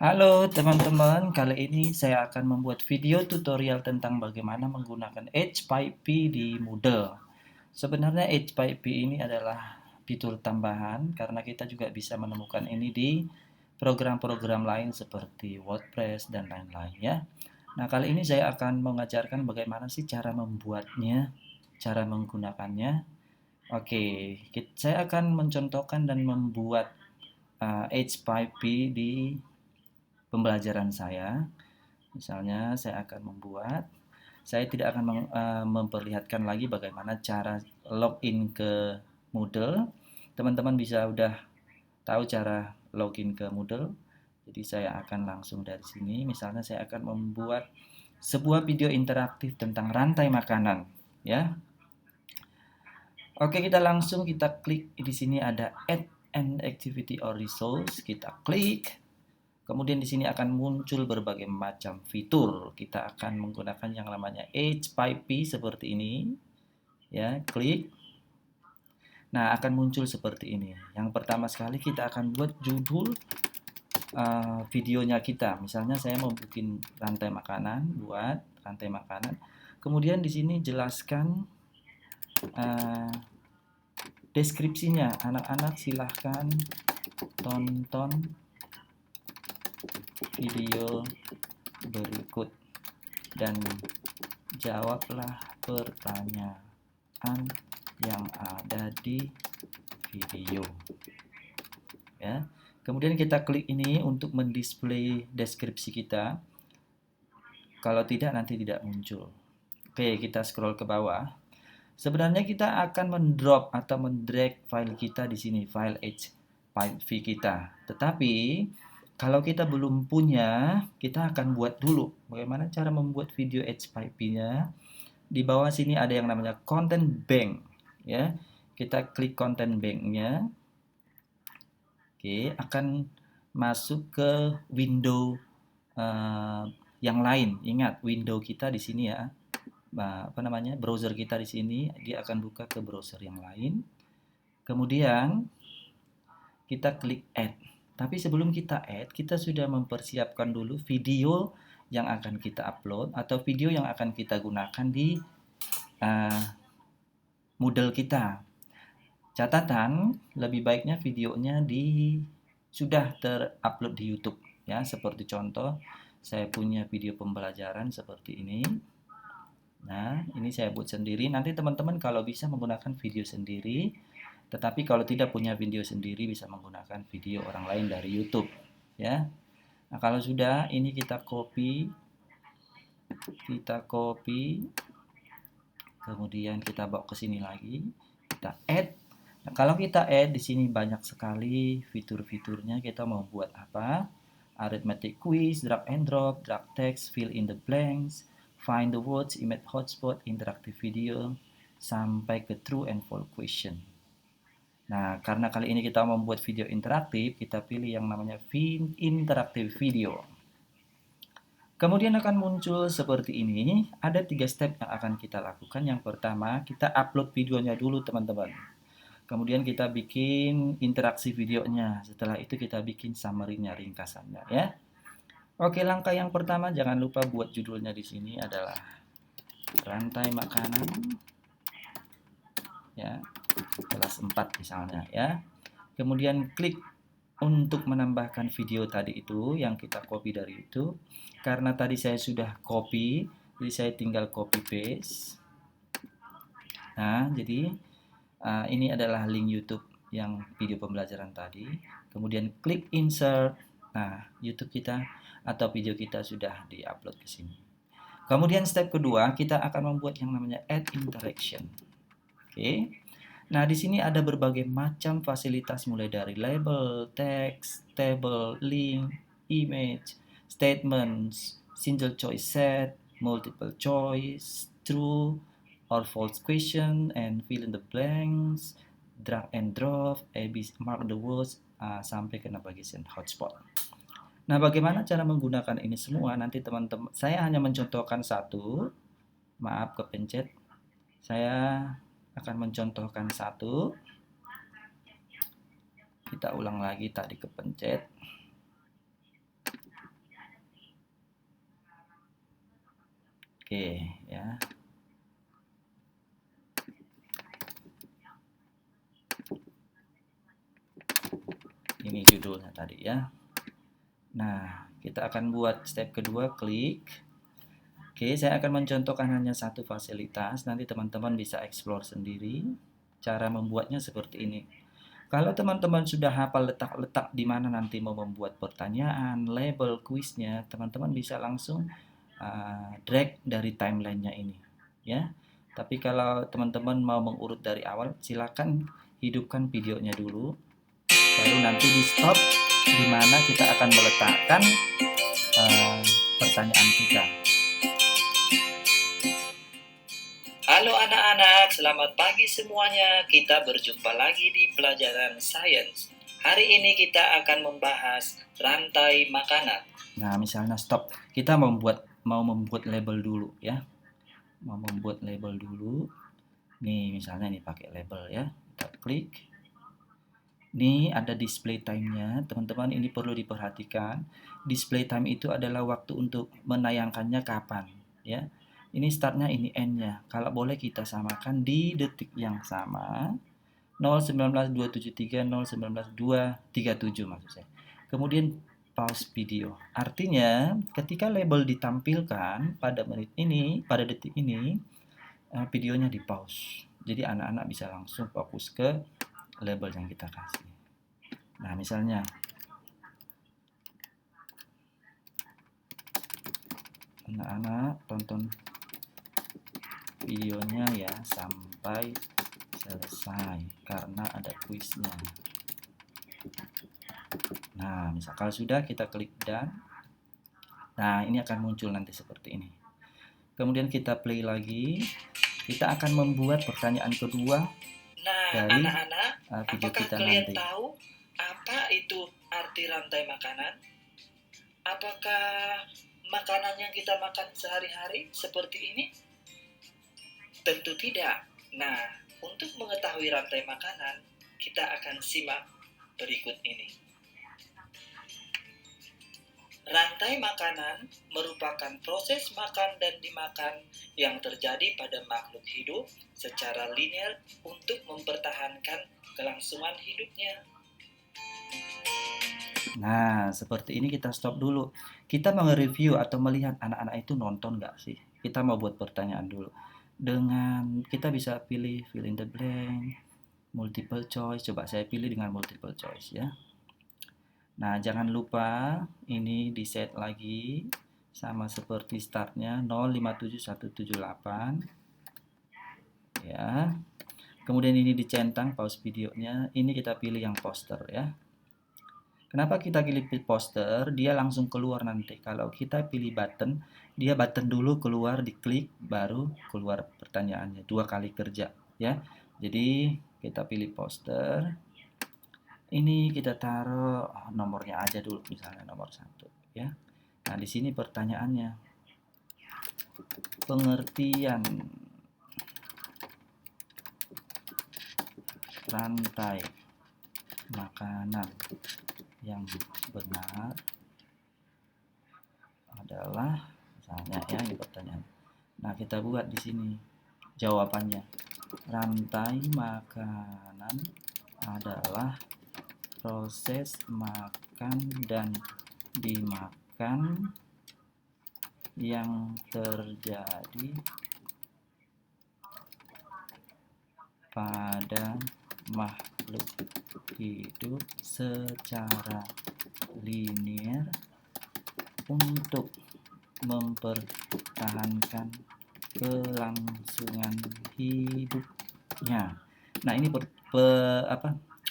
Halo teman-teman, kali ini saya akan membuat video tutorial tentang bagaimana menggunakan H5P di Moodle. Sebenarnya H5P ini adalah fitur tambahan karena kita juga bisa menemukan ini di program-program lain seperti WordPress dan lain-lain ya. Nah, kali ini saya akan mengajarkan bagaimana sih cara membuatnya, cara menggunakannya. Oke, saya akan mencontohkan dan membuat H5P di pembelajaran saya. Misalnya saya akan saya tidak akan memperlihatkan lagi bagaimana cara login ke Moodle. Teman-teman bisa udah tahu cara login ke Moodle. Jadi saya akan langsung dari sini. Misalnya saya akan membuat sebuah video interaktif tentang rantai makanan, ya. Oke, kita klik di sini ada add an activity or resource. Kita klik. Kemudian di sini akan muncul berbagai macam fitur. Kita akan menggunakan yang namanya H5P seperti ini. Ya, klik. Nah, akan muncul seperti ini. Yang pertama sekali kita akan buat judul videonya kita. Misalnya saya mau bikin rantai makanan, buat rantai makanan. Kemudian di sini jelaskan deskripsinya. Anak-anak silahkan tonton video berikut dan jawablah pertanyaan yang ada di video, ya. Kemudian kita klik ini untuk mendisplay deskripsi kita. Kalau tidak, nanti tidak muncul. Oke, kita scroll ke bawah. Sebenarnya kita akan mendrop atau mendrag file kita di sini, file H5P kita. Tetapi kalau kita belum punya, kita akan buat dulu. Bagaimana cara membuat video H5P-nya? Di bawah sini ada yang namanya content bank, ya. Kita klik content bank-nya. Oke, akan masuk ke window yang lain. Ingat, window kita di sini ya. Browser kita di sini, dia akan buka ke browser yang lain. Kemudian kita klik add. Tapi sebelum kita add, kita sudah mempersiapkan dulu video yang akan kita upload atau video yang akan kita gunakan di Moodle kita. Catatan, lebih baiknya videonya sudah terupload di YouTube ya. Seperti contoh, saya punya video pembelajaran seperti ini. Nah, ini saya buat sendiri. Nanti teman-teman kalau bisa menggunakan video sendiri, tetapi kalau tidak punya video sendiri bisa menggunakan video orang lain dari YouTube, ya. Nah, kalau sudah, ini kita copy, kemudian kita bawa ke sini lagi, kita add. Nah, kalau kita add di sini banyak sekali fitur-fiturnya. Kita mau buat apa? Arithmetic quiz, drag and drop, drag text, fill in the blanks, find the words, image hotspot, interactive video, sampai ke true and false question. Nah, karena kali ini kita membuat video interaktif, kita pilih yang namanya interactive video. Kemudian akan muncul seperti ini. Ada 3 step yang akan kita lakukan. Yang pertama, kita upload videonya dulu, teman-teman. Kemudian kita bikin interaksi videonya. Setelah itu kita bikin summary-nya, ringkasannya ya. Oke, langkah yang pertama jangan lupa buat judulnya di sini adalah rantai makanan. Ya. Kelas 4 misalnya ya. Kemudian klik untuk menambahkan video tadi itu yang kita copy dari itu. Karena tadi saya sudah copy, jadi saya tinggal copy paste. Nah, jadi ini adalah link YouTube yang video pembelajaran tadi. Kemudian klik insert. Nah, YouTube kita atau video kita sudah diupload ke sini. Kemudian step kedua, kita akan membuat yang namanya add interaction. Oke. Nah, di sini ada berbagai macam fasilitas mulai dari label, text, table, link, image, statements, single choice set, multiple choice, true or false question, and fill in the blanks, drag and drop, ABC, mark the words, sampai ke navigation hotspot. Nah, bagaimana cara menggunakan ini semua? Nanti teman-teman, saya hanya mencontohkan satu. Maaf, kepencet. Saya akan mencontohkan satu. Kita ulang lagi, tadi kepencet. Oke, ya. Ini judulnya tadi ya. Nah, kita akan buat step kedua, klik. Oke, saya akan mencontohkan hanya satu fasilitas. Nanti teman-teman bisa explore sendiri. Cara membuatnya seperti ini. Kalau teman-teman sudah hafal letak-letak di mana nanti mau membuat pertanyaan, label, kuisnya, teman-teman bisa langsung drag dari timelinenya ini, ya. Tapi kalau teman-teman mau mengurut dari awal, silakan hidupkan videonya dulu, baru nanti di stop di mana kita akan meletakkan pertanyaan kita. Halo anak-anak, selamat pagi semuanya. Kita berjumpa lagi di pelajaran sains. Hari ini kita akan membahas rantai makanan. Nah, misalnya stop. Kita mau membuat label dulu ya. Mau membuat label dulu. Nih, misalnya nih pakai label ya. Kita klik. Ini ada display time-nya. Teman-teman, ini perlu diperhatikan. Display time itu adalah waktu untuk menayangkannya kapan, ya. Ini startnya, ini end-nya. Kalau boleh kita samakan di detik yang sama. 0.19.273, 0.19.237 maksud saya. Kemudian pause video. Artinya ketika label ditampilkan pada menit ini, pada detik ini, videonya di pause. Jadi anak-anak bisa langsung fokus ke label yang kita kasih. Nah, misalnya anak-anak tonton videonya ya sampai selesai karena ada kuisnya. Nah, misal kalau sudah, kita klik done. Nah, ini akan muncul nanti seperti ini. Kemudian kita play lagi. Kita akan membuat pertanyaan kedua dari video kita nanti. Tahu apa itu arti rantai makanan? Apakah makanan yang kita makan sehari-hari seperti ini? Tentu tidak. Nah, untuk mengetahui rantai makanan, kita akan simak berikut ini. Rantai makanan merupakan proses makan dan dimakan yang terjadi pada makhluk hidup secara linear untuk mempertahankan kelangsungan hidupnya. Nah, seperti ini kita stop dulu. Kita mau review atau melihat anak-anak itu nonton nggak sih? Kita mau buat pertanyaan dulu. Dengan kita bisa pilih fill in the blank, multiple choice. Coba saya pilih dengan multiple choice ya. Nah, jangan lupa ini di set lagi sama seperti startnya 057178 ya. Kemudian ini dicentang pause videonya. Ini kita pilih yang poster ya. Kenapa kita pilih poster? Dia langsung keluar nanti. Kalau kita pilih button, dia button dulu keluar, diklik, baru keluar pertanyaannya. 2 kali kerja ya. Jadi kita pilih poster. Ini kita taruh nomornya aja dulu, misalnya nomor 1 ya. Nah, di sini pertanyaannya. Pengertian rantai makanan yang benar adalah, misalnya ya, ini pertanyaan. Nah, kita buat di sini jawabannya. Rantai makanan adalah proses makan dan dimakan yang terjadi pada makhluk hidup secara linear untuk mempertahankan kelangsungan hidupnya. Nah, ini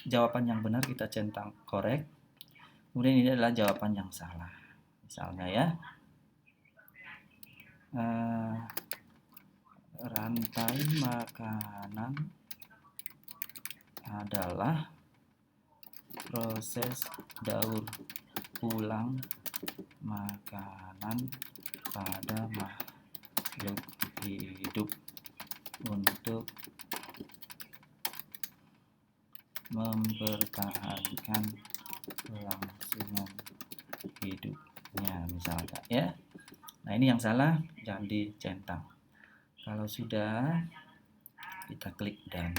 jawaban yang benar kita centang korek. Kemudian ini adalah jawaban yang salah. Misalnya ya, rantai makanan adalah proses daur ulang makanan pada makhluk hidup untuk mempertahankan kelangsungan hidupnya, misalnya ya. Nah, ini yang salah, dan dicentang. Kalau sudah, kita klik done.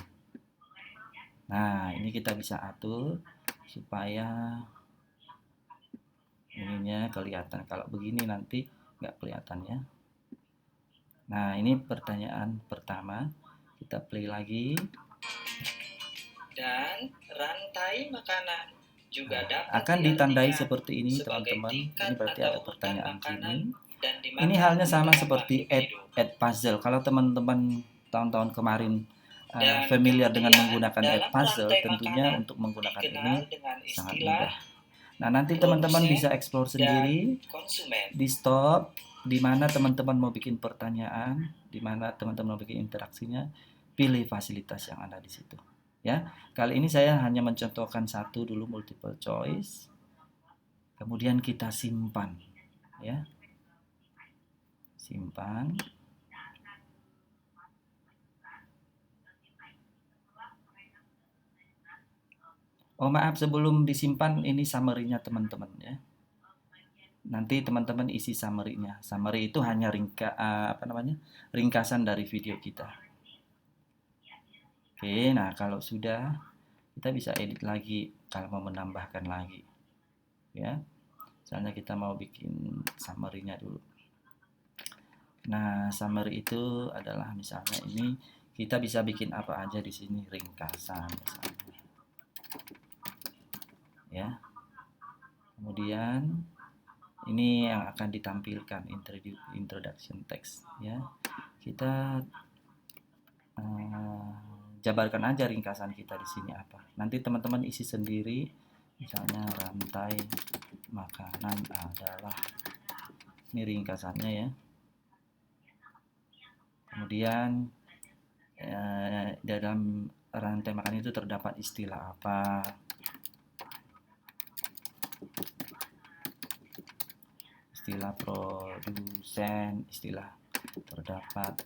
Nah, ini kita bisa atur supaya ininya kelihatan. Kalau begini nanti nggak kelihatan ya. Nah, ini pertanyaan pertama. Kita play lagi. Dan rantai makanan juga dapat akan ditandai seperti ini, teman-teman. Ini berarti ada pertanyaan gini. Ini halnya sama seperti add puzzle. Kalau teman-teman tahun-tahun kemarin familiar dengan menggunakan add puzzle, tentunya untuk menggunakan ini sangat mudah. Nah, nanti teman-teman bisa explore sendiri di stop, di mana teman-teman mau bikin pertanyaan, di mana teman-teman mau bikin interaksinya, pilih fasilitas yang ada di situ. Ya, kali ini saya hanya mencontohkan satu dulu, multiple choice. Kemudian kita simpan, ya. Simpan. Oh, maaf, sebelum disimpan ini summary-nya teman-teman ya. Nanti teman-teman isi summary-nya. Summary itu hanya ringkasan dari video kita. Oke, nah kalau sudah, kita bisa edit lagi kalau mau menambahkan lagi. Ya. Misalnya kita mau bikin summary-nya dulu. Nah, summary itu adalah misalnya ini kita bisa bikin apa aja di sini, ringkasan misalnya. Ya. Kemudian ini yang akan ditampilkan introduction text ya. Kita jabarkan aja ringkasan kita di sini apa. Nanti teman-teman isi sendiri. Misalnya rantai makanan adalah, ini ringkasannya ya. Kemudian dalam rantai makanan itu terdapat istilah apa. Istilah produsen, istilah terdapat.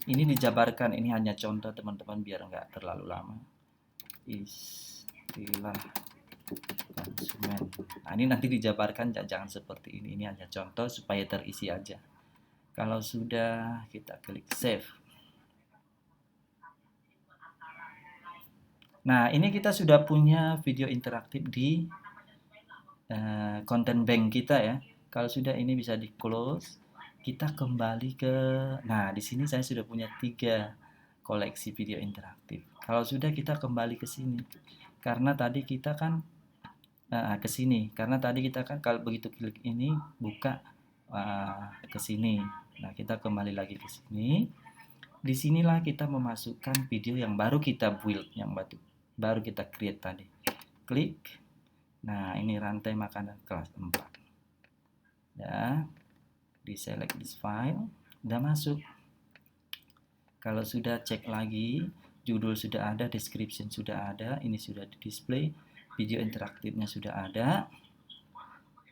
Ini dijabarkan, ini hanya contoh teman-teman biar nggak terlalu lama. Istilah konsumen. Nah, ini nanti dijabarkan, jangan seperti ini hanya contoh supaya terisi aja. Kalau sudah, kita klik save. Nah, ini kita sudah punya video interaktif di content bank kita ya. Kalau sudah, ini bisa di close. Kita kembali ke, nah di sini saya sudah punya 3 koleksi video interaktif. Kalau sudah, kita kembali ke sini. Karena tadi kita kan ke sini. Karena tadi kita kan kalau begitu klik ini buka ke sini. Nah, kita kembali lagi ke sini. Disinilah kita memasukkan video yang baru kita build, yang baru kita create tadi. Klik. Nah, ini rantai makanan kelas 4. Ya, di select this file, udah masuk. Kalau sudah, cek lagi, judul sudah ada, description sudah ada, ini sudah di display, video interaktifnya sudah ada.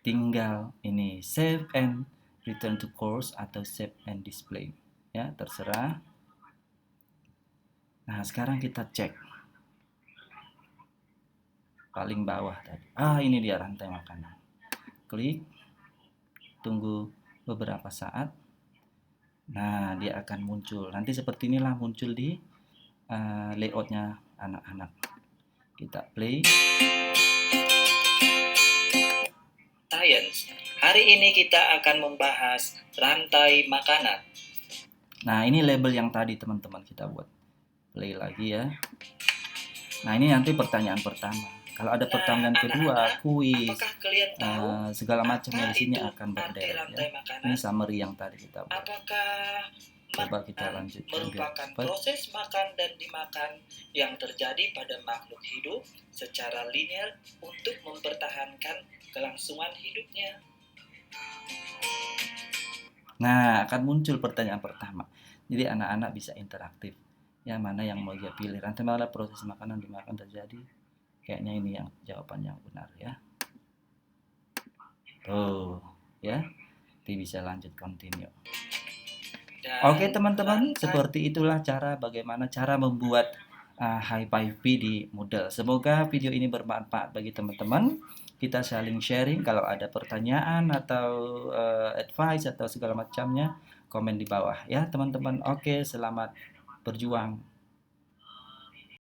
Tinggal ini save and return to course atau save and display. Ya, terserah. Nah, sekarang kita cek. Paling bawah tadi. Ini dia rantai makanan. Klik. Tunggu beberapa saat. Nah, dia akan muncul. Nanti seperti inilah muncul di layoutnya anak-anak. Kita play. Science. Hari ini kita akan membahas rantai makanan. Nah, ini label yang tadi teman-teman kita buat. Play lagi ya. Nah, ini nanti pertanyaan pertama. Kalau ada pertanyaan kedua, kuis, segala macamnya di sini akan berderet ya. Ini summary yang tadi kita buat. Apakah coba kita lanjutkan. Merupakan proses makan dan dimakan yang terjadi pada makhluk hidup secara linear untuk mempertahankan kelangsungan hidupnya. Nah, akan muncul pertanyaan pertama. Jadi anak-anak bisa interaktif. Ya, mana yang mau dia pilih. Rantai mana proses makanan dimakan terjadi. Kayaknya ini yang jawaban yang benar ya. Tuh, ya. Nanti bisa lanjut continue. Oke teman-teman, seperti itulah bagaimana cara membuat HiPyP di Moodle. Semoga video ini bermanfaat bagi teman-teman. kita saling sharing. Kalau ada pertanyaan atau advice atau segala macamnya, komen di bawah ya teman-teman. Oke, selamat berjuang.